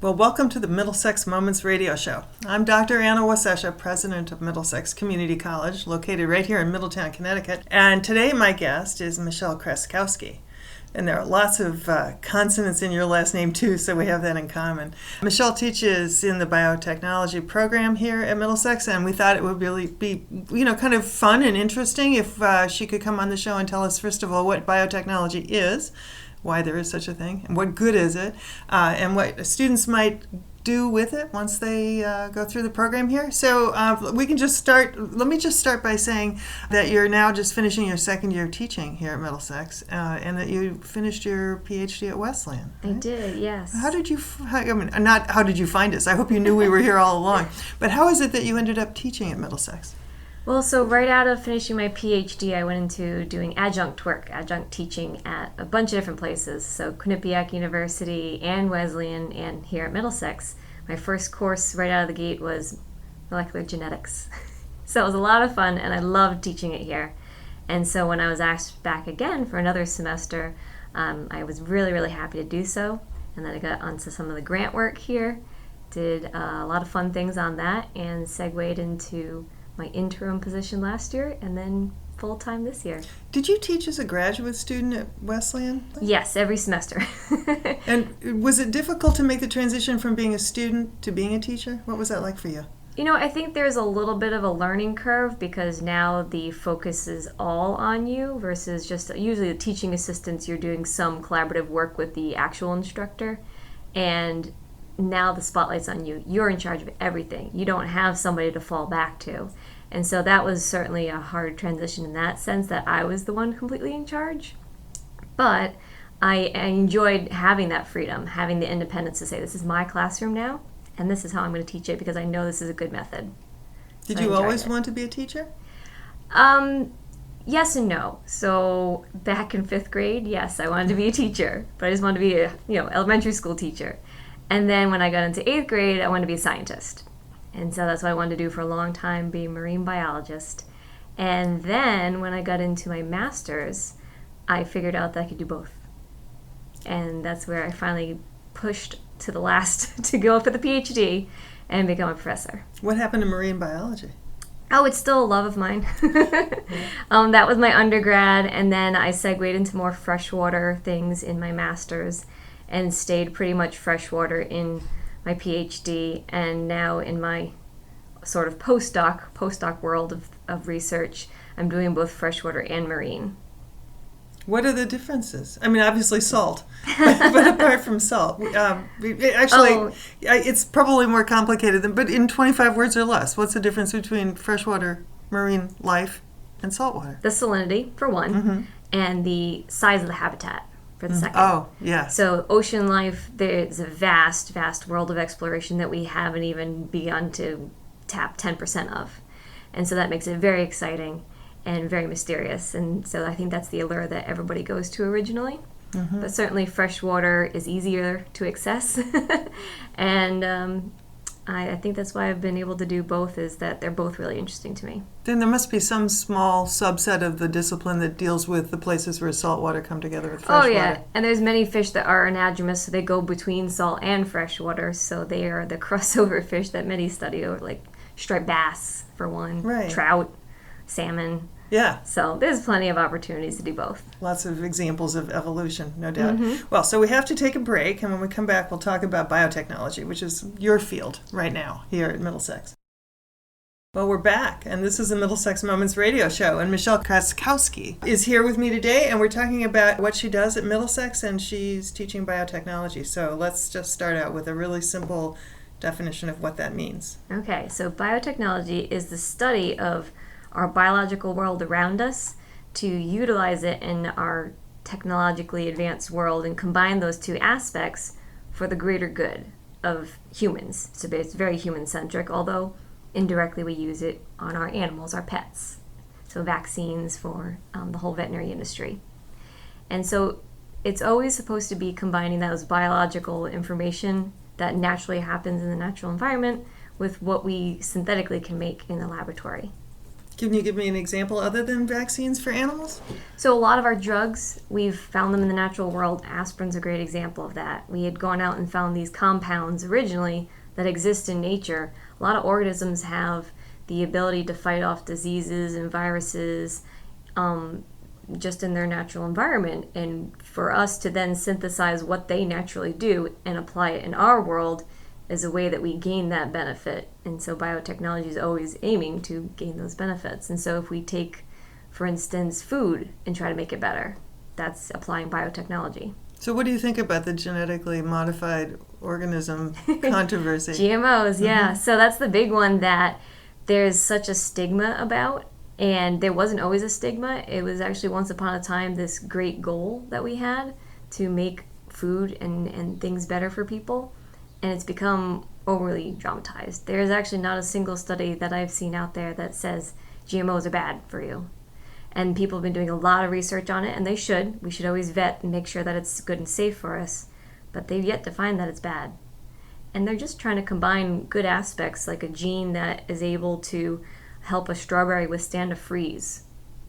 Well, welcome to the Middlesex Moments radio show. I'm Dr. Anna Wasesha, president of Middlesex Community College, located right here in Middletown, Connecticut. And today my guest is Michelle Krackowski. And there are lots of consonants in your last name too, so we have that in common. Michelle teaches in the biotechnology program here at Middlesex, and we thought it would really be, kind of fun and interesting if she could come on the show and tell us, first of all, what biotechnology is, why there is such a thing, and what good is it, and what students might do with it once they go through the program here. So we can just start. Let me just start by saying that you're now just finishing your second year teaching here at Middlesex, and that you finished your PhD at Wesleyan. Right? I did, yes. How did you? Not how did you find us? I hope you knew we were here all along. But how is it that you ended up teaching at Middlesex? Well, so right out of finishing my PhD, I went into doing adjunct work, adjunct teaching at a bunch of different places. So Quinnipiac University and Wesleyan and here at Middlesex. My first course right out of the gate was molecular genetics. So it was a lot of fun, and I loved teaching it here. And so when I was asked back again for another semester, I was really, really happy to do so. And then I got onto some of the grant work here, did a lot of fun things on that, and segued into my interim position last year, and then full-time this year. Did you teach as a graduate student at Wesleyan? Yes, every semester. And was it difficult to make the transition from being a student to being a teacher? What was that like for you? I think there's a little bit of a learning curve because now the focus is all on you versus just usually the teaching assistants, you're doing some collaborative work with the actual instructor, and now the spotlight's on you. You're in charge of everything. You don't have somebody to fall back to. And so that was certainly a hard transition in that sense, that I was the one completely in charge. But I enjoyed having that freedom, having the independence to say, this is my classroom now, and this is how I'm going to teach it because I know this is a good method. Did you always want to be a teacher? Yes and no. So back in 5th grade, yes, I wanted to be a teacher, but I just wanted to be a elementary school teacher. And then when I got into 8th grade, I wanted to be a scientist. And so that's what I wanted to do for a long time, be a marine biologist. And then when I got into my master's, I figured out that I could do both. And that's where I finally pushed to the last to go for the PhD and become a professor. What happened to marine biology? Oh, it's still a love of mine. That was my undergrad, and then I segued into more freshwater things in my master's and stayed pretty much freshwater in my PhD, and now in my sort of postdoc world of research, I'm doing both freshwater and marine. What are the differences? I mean, obviously salt, but apart from salt, it's probably more complicated but in 25 words or less, what's the difference between freshwater marine life and saltwater? The salinity, for one, and the size of the habitat. For the second. Oh, yeah. So ocean life, there's a vast, vast world of exploration that we haven't even begun to tap 10% of. And so that makes it very exciting and very mysterious. And so I think that's the allure that everybody goes to originally. But certainly freshwater is easier to access. And I think that's why I've been able to do both, is that they're both really interesting to me. Then there must be some small subset of the discipline that deals with the places where saltwater come together with freshwater. Oh, yeah. And there's many fish that are anadromous, so they go between salt and freshwater. So they are the crossover fish that many study, like striped bass, for one, right. Trout, salmon. Yeah. So there's plenty of opportunities to do both. Lots of examples of evolution, no doubt. Well, so we have to take a break, and when we come back, we'll talk about biotechnology, which is your field right now here at Middlesex. Well, we're back, and this is the Middlesex Moments radio show, and Michelle Krackowski is here with me today, and we're talking about what she does at Middlesex, and she's teaching biotechnology. So let's just start out with a really simple definition of what that means. Okay, so biotechnology is the study of our biological world around us to utilize it in our technologically advanced world and combine those two aspects for the greater good of humans. So it's very human-centric, although indirectly we use it on our animals, our pets. So vaccines for the whole veterinary industry. And so it's always supposed to be combining those biological information that naturally happens in the natural environment with what we synthetically can make in the laboratory. Can you give me an example other than vaccines for animals? So a lot of our drugs, we've found them in the natural world. Aspirin's a great example of that. We had gone out and found these compounds originally that exist in nature. A lot of organisms have the ability to fight off diseases and viruses just in their natural environment. And for us to then synthesize what they naturally do and apply it in our world is a way that we gain that benefit. And so biotechnology is always aiming to gain those benefits. And so if we take, for instance, food and try to make it better, that's applying biotechnology. So what do you think about the genetically modified organism controversy? GMOs, yeah. So that's the big one that there's such a stigma about. And there wasn't always a stigma. It was actually once upon a time this great goal that we had to make food and things better for people. And it's become overly dramatized. There's actually not a single study that I've seen out there that says GMOs are bad for you. And people have been doing a lot of research on it, and they should. We should always vet and make sure that it's good and safe for us. But they've yet to find that it's bad. And they're just trying to combine good aspects, like a gene that is able to help a strawberry withstand a freeze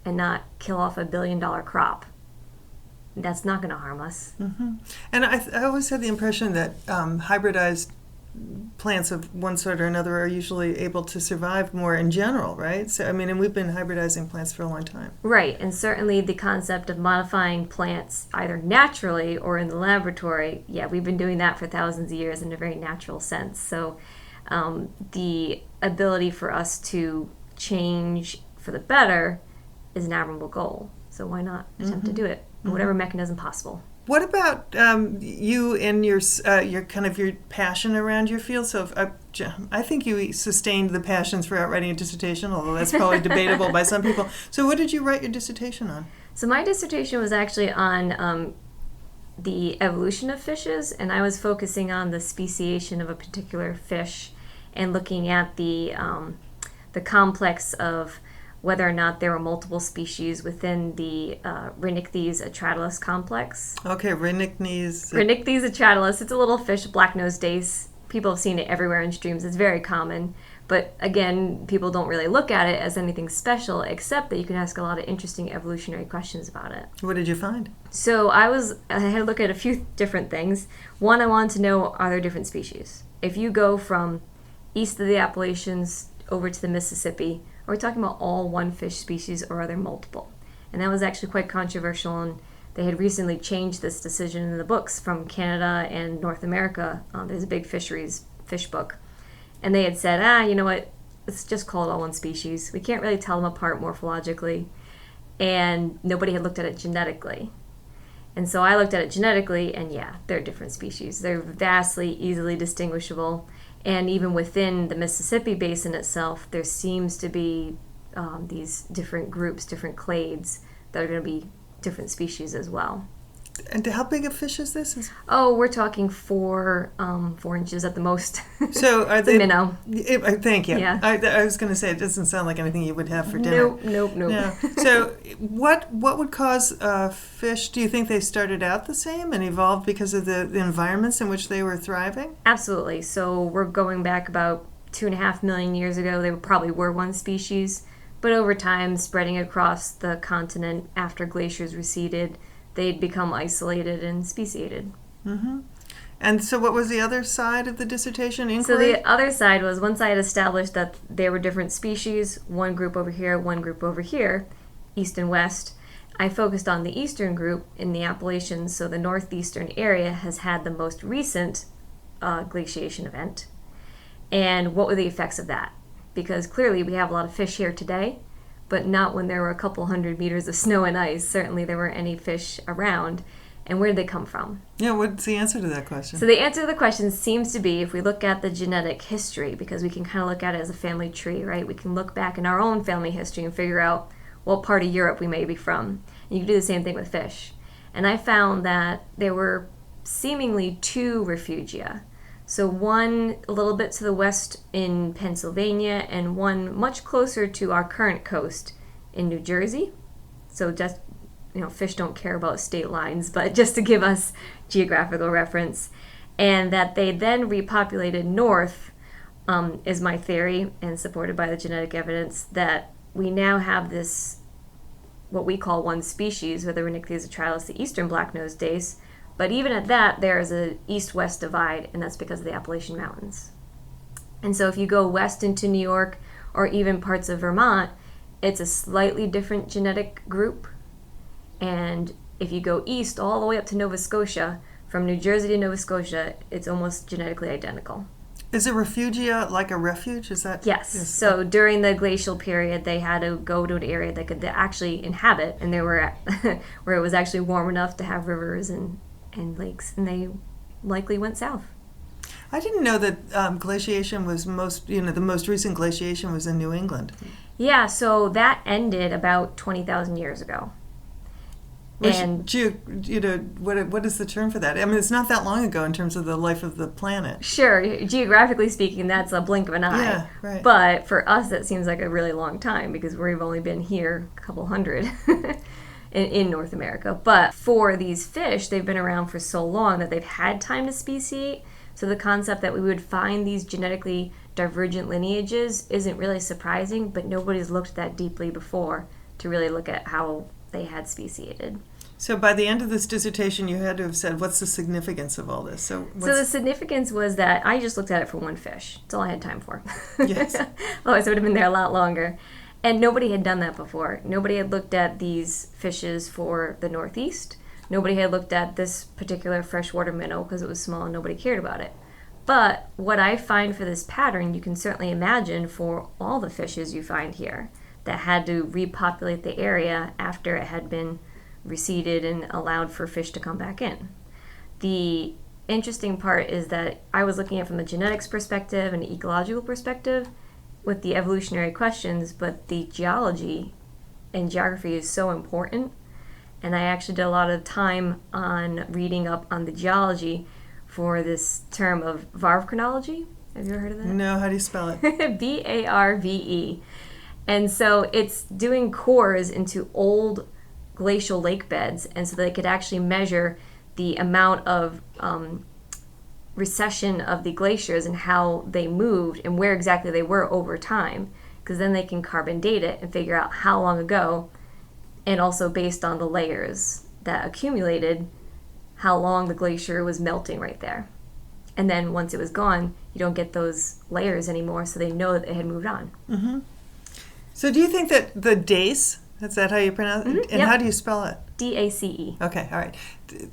and not kill off $1 billion crop. That's not going to harm us. Mm-hmm. And I always had the impression that hybridized plants of one sort or another are usually able to survive more in general, right? So, I mean, and we've been hybridizing plants for a long time. Right, and certainly the concept of modifying plants either naturally or in the laboratory, yeah, we've been doing that for thousands of years in a very natural sense. So the ability for us to change for the better is an admirable goal. So why not attempt to do it in whatever mechanism possible? What about you and your kind of your passion around your field? So I think you sustained the passion throughout writing a dissertation, although that's probably debatable by some people. So what did you write your dissertation on? So my dissertation was actually on the evolution of fishes, and I was focusing on the speciation of a particular fish and looking at the complex of whether or not there were multiple species within the Rhynichthyes atratus complex. Okay, Rhynichthyes. Rhynichthyes atratus. It's a little fish, black-nosed dace. People have seen it everywhere in streams. It's very common. But again, people don't really look at it as anything special, except that you can ask a lot of interesting evolutionary questions about it. What did you find? So I had to look at a few different things. One, I wanted to know, are there different species? If you go from east of the Appalachians over to the Mississippi, are we talking about all one fish species, or are there multiple? And that was actually quite controversial, and they had recently changed this decision in the books from Canada and North America. There's a big fish book. And they had said, you know what, let's just call it all one species. We can't really tell them apart morphologically. And nobody had looked at it genetically. And so I looked at it genetically, and yeah, they're different species. They're vastly, easily distinguishable. And even within the Mississippi basin itself, there seems to be these different groups, different clades, that are going to be different species as well. And how big a fish is this? Oh, we're talking 4 inches at the most. So are they? Minnow. Thank you. Yeah. I was going to say, it doesn't sound like anything you would have for dinner. Nope. Yeah. So what would cause fish? Do you think they started out the same and evolved because of the environments in which they were thriving? Absolutely. So we're going back about 2.5 million years ago. They probably were one species, but over time, spreading across the continent after glaciers receded, they'd become isolated and speciated. Mm-hmm. And so what was the other side of the dissertation inquiry? So the other side was, once I had established that there were different species, one group over here, one group over here, east and west, I focused on the eastern group in the Appalachians. So the northeastern area has had the most recent glaciation event. And what were the effects of that? Because clearly we have a lot of fish here today, but not when there were a couple 100 meters of snow and ice. Certainly there weren't any fish around. And where did they come from? Yeah, what's the answer to that question? So the answer to the question seems to be, if we look at the genetic history, because we can kind of look at it as a family tree, right? We can look back in our own family history and figure out what part of Europe we may be from. And you can do the same thing with fish. And I found that there were seemingly 2 refugia. So one a little bit to the west in Pennsylvania, and one much closer to our current coast in New Jersey. So just, fish don't care about state lines, but just to give us geographical reference. And that they then repopulated north, is my theory, and supported by the genetic evidence, that we now have this, what we call one species, with Rhinichthyes atralis, the eastern black-nosed dace. But even at that, there is an east-west divide, and that's because of the Appalachian Mountains. And so if you go west into New York or even parts of Vermont, it's a slightly different genetic group. And if you go east all the way up to Nova Scotia, from New Jersey to Nova Scotia, it's almost genetically identical. Is a refugia like a refuge? Is that? Yes. So during the glacial period, they had to go to an area they could actually inhabit, and they were where it was actually warm enough to have rivers and lakes, and they likely went south. I didn't know that glaciation was the most recent glaciation was in New England. Yeah, so that ended about 20,000 years ago. And what is the term for that? I mean, it's not that long ago in terms of the life of the planet. Sure, geographically speaking, that's a blink of an eye. Yeah, right. But for us, that seems like a really long time because we've only been here a couple hundred in North America. But for these fish, they've been around for so long that they've had time to speciate. So the concept that we would find these genetically divergent lineages isn't really surprising, but nobody's looked that deeply before to really look at how they had speciated. So by the end of this dissertation, you had to have said, what's the significance of all this? So the significance was that I just looked at it for one fish. That's all I had time for. Yes. Otherwise, I would have been there a lot longer. And nobody had done that before. Nobody had looked at these fishes for the Northeast. Nobody had looked at this particular freshwater minnow because it was small and nobody cared about it. But what I find for this pattern, you can certainly imagine for all the fishes you find here that had to repopulate the area after it had been reseeded and allowed for fish to come back in. The interesting part is that I was looking at it from the genetics perspective and the ecological perspective with the evolutionary questions, but the geology and geography is so important. And I actually did a lot of time on reading up on the geology for this term of varve chronology. Have you ever heard of that? No, how do you spell it? Barve. And so it's doing cores into old glacial lake beds, and so they could actually measure the amount of recession of the glaciers and how they moved and where exactly they were over time, because then they can carbon date it and figure out how long ago, and also based on the layers that accumulated, how long the glacier was melting right there. And then once it was gone, you don't get those layers anymore, so they know that it had moved on. Mm-hmm. So do you think that the dace, is that how you pronounce it? Mm-hmm. And Yep. how do you spell it? DACE. Okay, all right.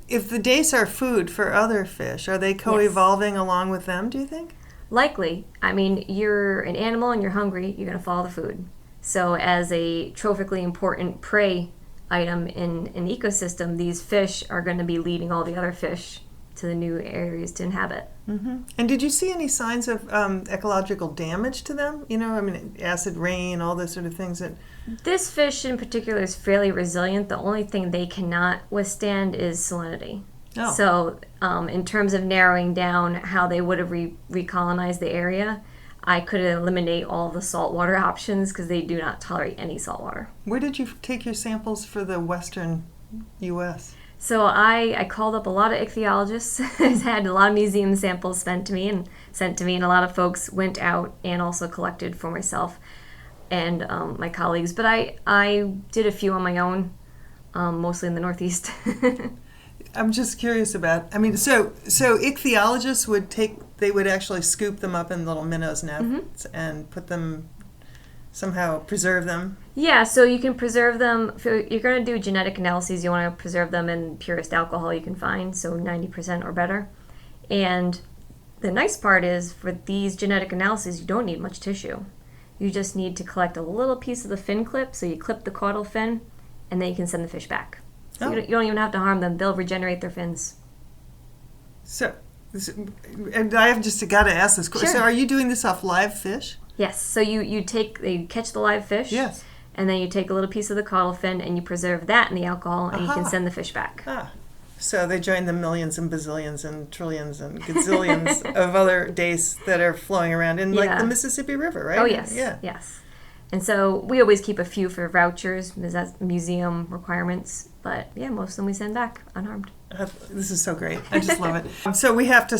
If the dace are food for other fish, are they co-evolving along with them, do you think? Likely. I mean, you're an animal and you're hungry, you're going to follow the food. So as a trophically important prey item in an ecosystem, these fish are going to be leading all the other fish to the new areas to inhabit. Mm-hmm. And did you see any signs of ecological damage to them? Acid rain, all those sort of things that... This fish in particular is fairly resilient. The only thing they cannot withstand is salinity. Oh. So in terms of narrowing down how they would have recolonized the area, I could eliminate all the saltwater options because they do not tolerate any saltwater. Where did you take your samples for the western U.S.? So I called up a lot of ichthyologists. I had a lot of museum samples sent to me, and a lot of folks went out and also collected for myself and my colleagues. But I did a few on my own, mostly in the Northeast. I'm just curious about, so ichthyologists would actually scoop them up in little minnows nets and put them, somehow preserve them. Yeah, so you can preserve them. If you're going to do genetic analyses, you want to preserve them in purest alcohol you can find, so 90% or better. And the nice part is, for these genetic analyses, you don't need much tissue. You just need to collect a little piece of the fin clip, so you clip the caudal fin, and then you can send the fish back. So you don't even have to harm them. They'll regenerate their fins. So, and I have just got to ask this question. Sure. So are you doing this off live fish? Yes, so you catch the live fish, yes, and then you take a little piece of the caudal fin and you preserve that in the alcohol, and you can send the fish back. So they join the millions and bazillions and trillions and gazillions of other dace that are flowing around in like the Mississippi River, right? Oh, yes. Yeah. Yes. And so we always keep a few for vouchers, because that's museum requirements. But yeah, most of them we send back unharmed. This is so great. I just love it. So we have to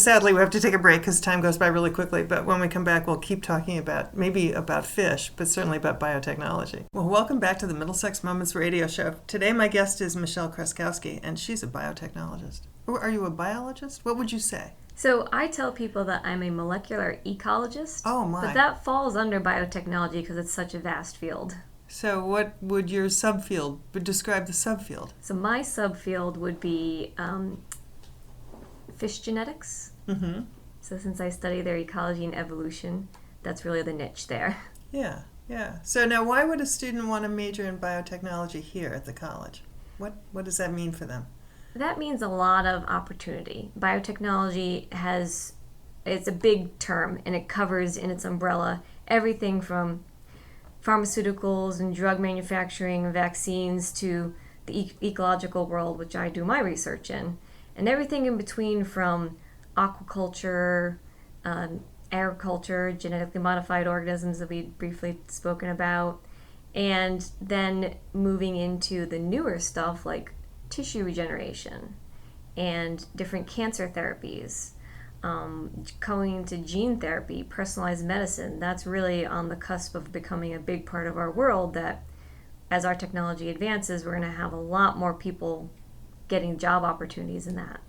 take a break because time goes by really quickly. But when we come back, we'll keep talking maybe about fish, but certainly about biotechnology. Well, welcome back to the Middlesex Moments radio show. Today, my guest is Michelle Krackowski, and she's a biotechnologist. Or are you a biologist? What would you say? So I tell people that I'm a molecular ecologist. Oh, my. But that falls under biotechnology because it's such a vast field. So what would your describe the subfield? So my subfield would be fish genetics. Mm-hmm. So since I study their ecology and evolution, that's really the niche there. Yeah. So now why would a student want to major in biotechnology here at the college? What does that mean for them? That means a lot of opportunity. Biotechnology it's a big term, and it covers in its umbrella everything from pharmaceuticals and drug manufacturing, vaccines, to the ecological world, which I do my research in, and everything in between, from aquaculture, agriculture, genetically modified organisms that we've briefly spoken about, and then moving into the newer stuff like tissue regeneration and different cancer therapies, going into gene therapy, personalized medicine. That's really on the cusp of becoming a big part of our world, that as our technology advances, we're going to have a lot more people getting job opportunities in that.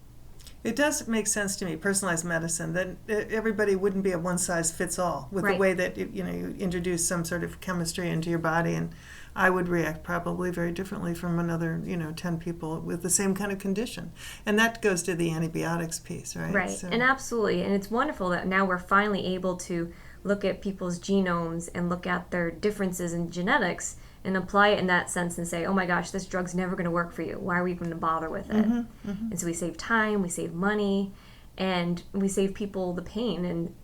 It does make sense to me, personalized medicine, that everybody wouldn't be a one-size-fits-all with the way that you introduce some sort of chemistry into your body, and I would react probably very differently from another 10 people with the same kind of condition. And that goes to the antibiotics piece, right? Right, So. And absolutely. And it's wonderful that now we're finally able to look at people's genomes and look at their differences in genetics and apply it in that sense and say, oh my gosh, this drug's never going to work for you. Why are we going to bother with it? Mm-hmm. And so we save time, we save money, and we save people the pain and,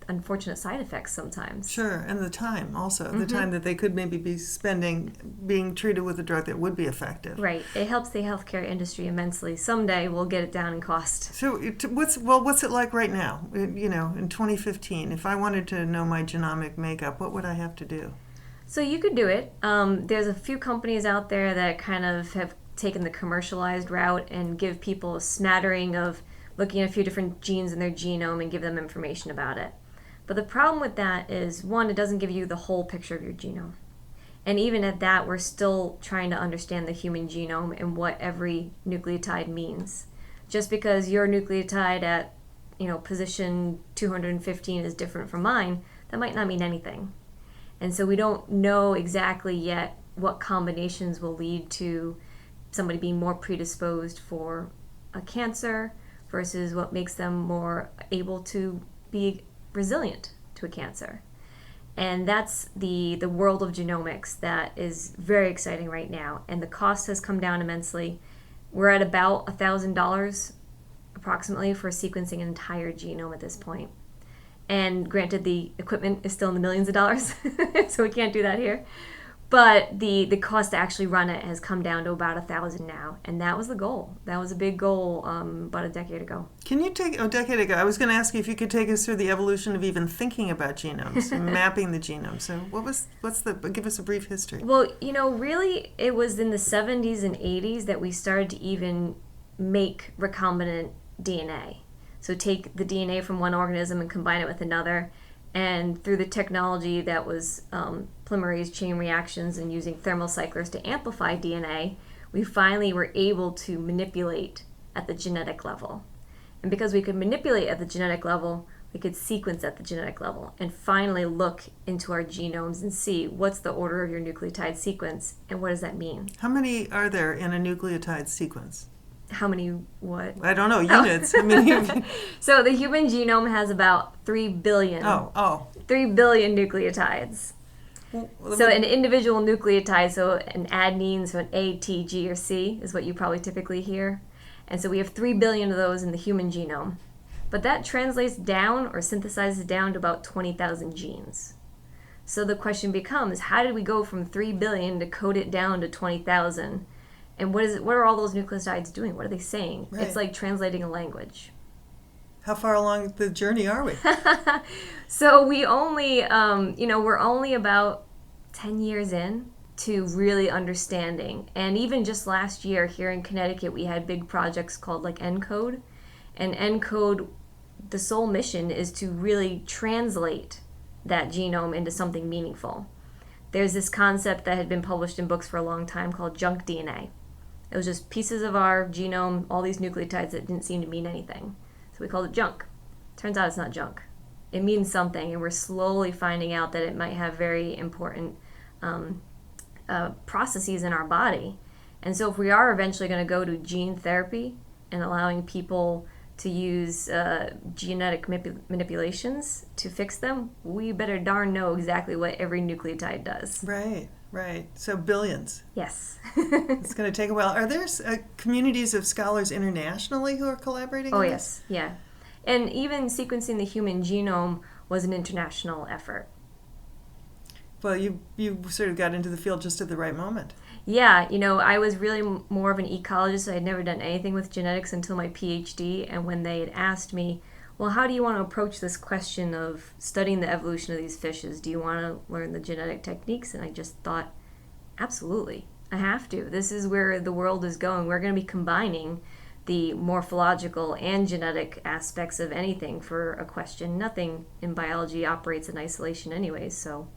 unfortunate side effects sometimes. Sure, and the time also, Mm-hmm. the time that they could maybe be spending being treated with a drug that would be effective. Right. It helps the healthcare industry immensely. Someday we'll get it down in cost. So what's it like right now? In 2015, if I wanted to know my genomic makeup, what would I have to do? So you could do it. There's a few companies out there that kind of have taken the commercialized route and give people a smattering of looking at a few different genes in their genome and give them information about it. But the problem with that is, one, it doesn't give you the whole picture of your genome. And even at that, we're still trying to understand the human genome and what every nucleotide means. Just because your nucleotide at position 215 is different from mine, that might not mean anything. And so we don't know exactly yet what combinations will lead to somebody being more predisposed for a cancer versus what makes them more able to be resilient to a cancer. And that's the world of genomics that is very exciting right now. And the cost has come down immensely. We're at about $1,000 approximately for sequencing an entire genome at this point. And granted, the equipment is still in the millions of dollars, so we can't do that here. But the cost to actually run it has come down to about $1,000 now, and that was the goal. That was a big goal about a decade ago. Can you a decade ago? I was going to ask you if you could take us through the evolution of even thinking about genomes, and mapping the genome. So give us a brief history. Well, really, it was in the 70s and 80s that we started to even make recombinant DNA. So take the DNA from one organism and combine it with another. And through the technology that was polymerase chain reactions and using thermal cyclers to amplify DNA, we finally were able to manipulate at the genetic level. And because we could manipulate at the genetic level, we could sequence at the genetic level and finally look into our genomes and see what's the order of your nucleotide sequence and what does that mean. How many are there in a nucleotide sequence? How many what? I don't know, units. Oh. So the human genome has about 3 billion. 3 billion nucleotides. So an individual nucleotide, so an adenine, so an A, T, G, or C is what you probably typically hear. And so we have 3 billion of those in the human genome. But that translates down or synthesizes down to about 20,000 genes. So the question becomes, how did we go from 3 billion to code it down to 20,000? And what are all those nucleotides doing? What are they saying? Right. It's like translating a language. How far along the journey are we? So we only, we're only about 10 years in to really understanding. And even just last year here in Connecticut, we had big projects called like ENCODE. And ENCODE, the sole mission is to really translate that genome into something meaningful. There's this concept that had been published in books for a long time called junk DNA. It was just pieces of our genome, all these nucleotides that didn't seem to mean anything. So we called it junk. Turns out it's not junk. It means something, and we're slowly finding out that it might have very important processes in our body. And so if we are eventually going to go to gene therapy and allowing people to use genetic manipulations to fix them, we better darn know exactly what every nucleotide does. Right. So billions. Yes. It's going to take a while. Are there communities of scholars internationally who are collaborating on yes. Yeah. And even sequencing the human genome was an international effort. Well, you sort of got into the field just at the right moment. Yeah, I was really more of an ecologist. I had never done anything with genetics until my PhD. And when they had asked me, well, how do you want to approach this question of studying the evolution of these fishes? Do you want to learn the genetic techniques? And I just thought, absolutely, I have to. This is where the world is going. We're going to be combining the morphological and genetic aspects of anything for a question. Nothing in biology operates in isolation anyways, so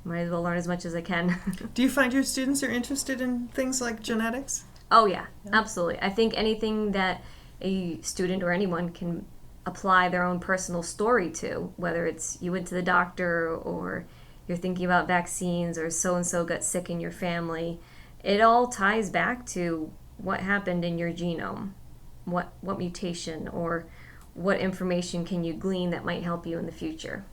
might as well learn as much as I can. Do you find your students are interested in things like genetics? Oh yeah, absolutely. I think anything that a student or anyone can apply their own personal story to, whether it's you went to the doctor or you're thinking about vaccines or so-and-so got sick in your family, it all ties back to what happened in your genome, what mutation or what information can you glean that might help you in the future.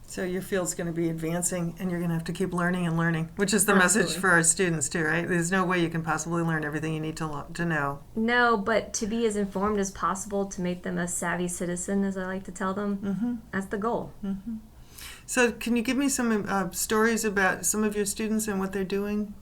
So your field's going to be advancing, and you're going to have to keep learning and learning, which is the Absolutely. message for our students too, right? There's no way you can possibly learn everything you need to know. No, but to be as informed as possible, to make them a savvy citizen, as I like to tell them, that's the goal. Mm-hmm. So can you give me some stories about some of your students and what they're doing?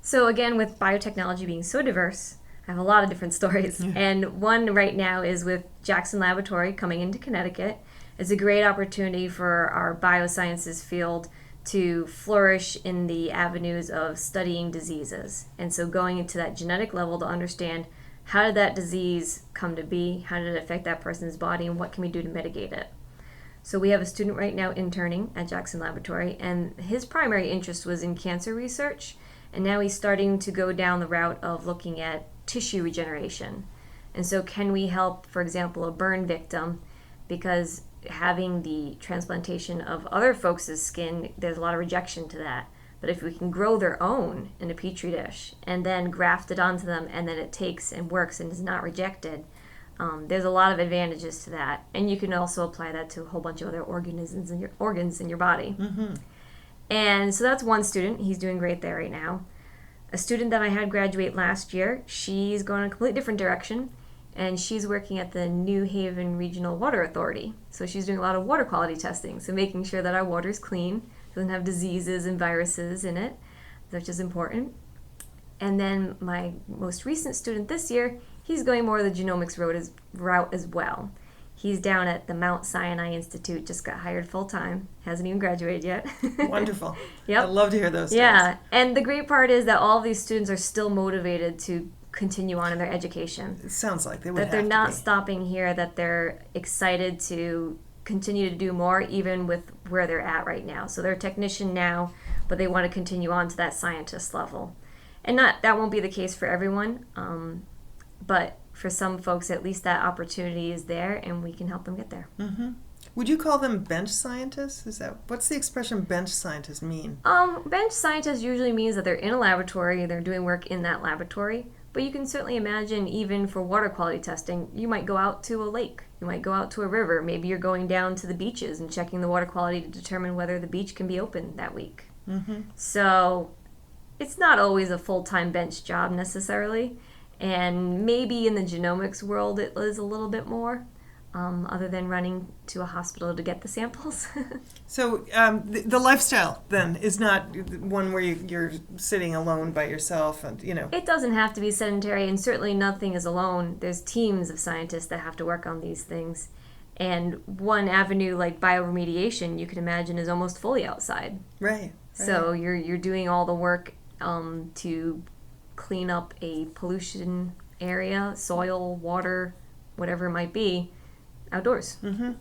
So again, with biotechnology being so diverse, I have a lot of different stories. Yeah. And one right now is with Jackson Laboratory coming into Connecticut. It's a great opportunity for our biosciences field to flourish in the avenues of studying diseases. And so going into that genetic level to understand how did that disease come to be, how did it affect that person's body, and what can we do to mitigate it. So we have a student right now interning at Jackson Laboratory, and his primary interest was in cancer research, and now he's starting to go down the route of looking at tissue regeneration. And so can we help, for example, a burn victim, because having the transplantation of other folks' skin, there's a lot of rejection to that. But if we can grow their own in a petri dish and then graft it onto them, and then it takes and works and is not rejected, there's a lot of advantages to that. And you can also apply that to a whole bunch of other organs in your body. Mm-hmm. And so that's one student. He's doing great there right now. A student that I had graduate last year, she's going in a completely different direction. And she's working at the New Haven Regional Water Authority. So she's doing a lot of water quality testing, so making sure that our water is clean, doesn't have diseases and viruses in it, which is important. And then my most recent student this year, he's going more the genomics route as well. He's down at the Mount Sinai Institute, just got hired full-time, hasn't even graduated yet. Wonderful. Yep. I love to hear those stories. Yeah, and the great part is that all of these students are still motivated to continue on in their education. It sounds like they would that they're not stopping here, that they're excited to continue to do more even with where they're at right now. So they're a technician now, but they want to continue on to that scientist level. And that won't be the case for everyone, but for some folks at least that opportunity is there and we can help them get there. Mm-hmm. Would you call them bench scientists? What's the expression bench scientist mean? Bench scientist usually means that they're in a laboratory, they're doing work in that laboratory. But you can certainly imagine, even for water quality testing, you might go out to a lake, you might go out to a river, maybe you're going down to the beaches and checking the water quality to determine whether the beach can be open that week. Mm-hmm. So it's not always a full-time bench job necessarily, and maybe in the genomics world it is a little bit more, other than running to a hospital to get the samples. So the lifestyle then is not one where you're sitting alone by yourself, and It doesn't have to be sedentary, and certainly nothing is alone. There's teams of scientists that have to work on these things. And one avenue like bioremediation, you can imagine, is almost fully outside. Right. So you're doing all the work to clean up a pollution area, soil, water, whatever it might be, outdoors. Mm-hmm.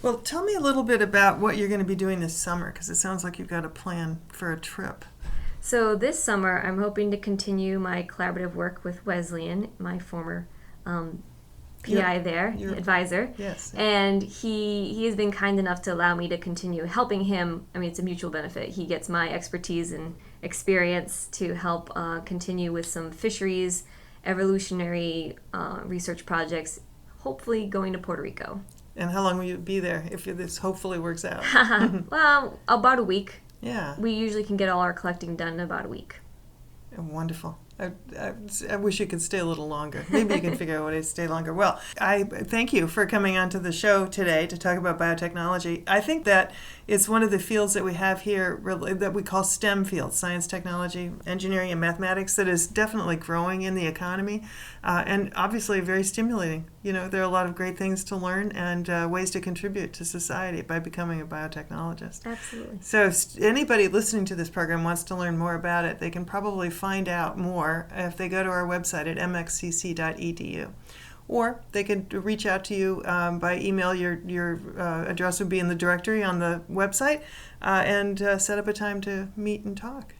Well, tell me a little bit about what you're going to be doing this summer, because it sounds like you've got a plan for a trip. So this summer, I'm hoping to continue my collaborative work with Wesleyan, my former PI your advisor. Yes. And he has been kind enough to allow me to continue helping him. I mean, it's a mutual benefit. He gets my expertise and experience to help continue with some fisheries, evolutionary research projects, hopefully going to Puerto Rico. And how long will you be there if this hopefully works out? Well, about a week. Yeah. We usually can get all our collecting done in about a week. Wonderful. I wish you could stay a little longer. Maybe you can figure out a way to stay longer. Well, I thank you for coming onto the show today to talk about biotechnology. I think that it's one of the fields that we have here that we call STEM fields, science, technology, engineering, and mathematics, that is definitely growing in the economy and obviously very stimulating. You know, there are a lot of great things to learn and ways to contribute to society by becoming a biotechnologist. Absolutely. So if anybody listening to this program wants to learn more about it, they can probably find out more if they go to our website at mxcc.edu. Or they could reach out to you by email. Your address would be in the directory on the website, and set up a time to meet and talk.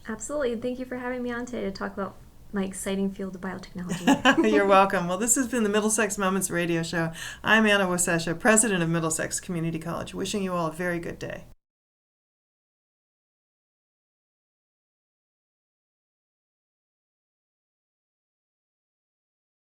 Absolutely. Thank you for having me on today to talk about my exciting field of biotechnology. You're welcome. Well, this has been the Middlesex Moments Radio Show. I'm Anna Wasesha, president of Middlesex Community College, wishing you all a very good day.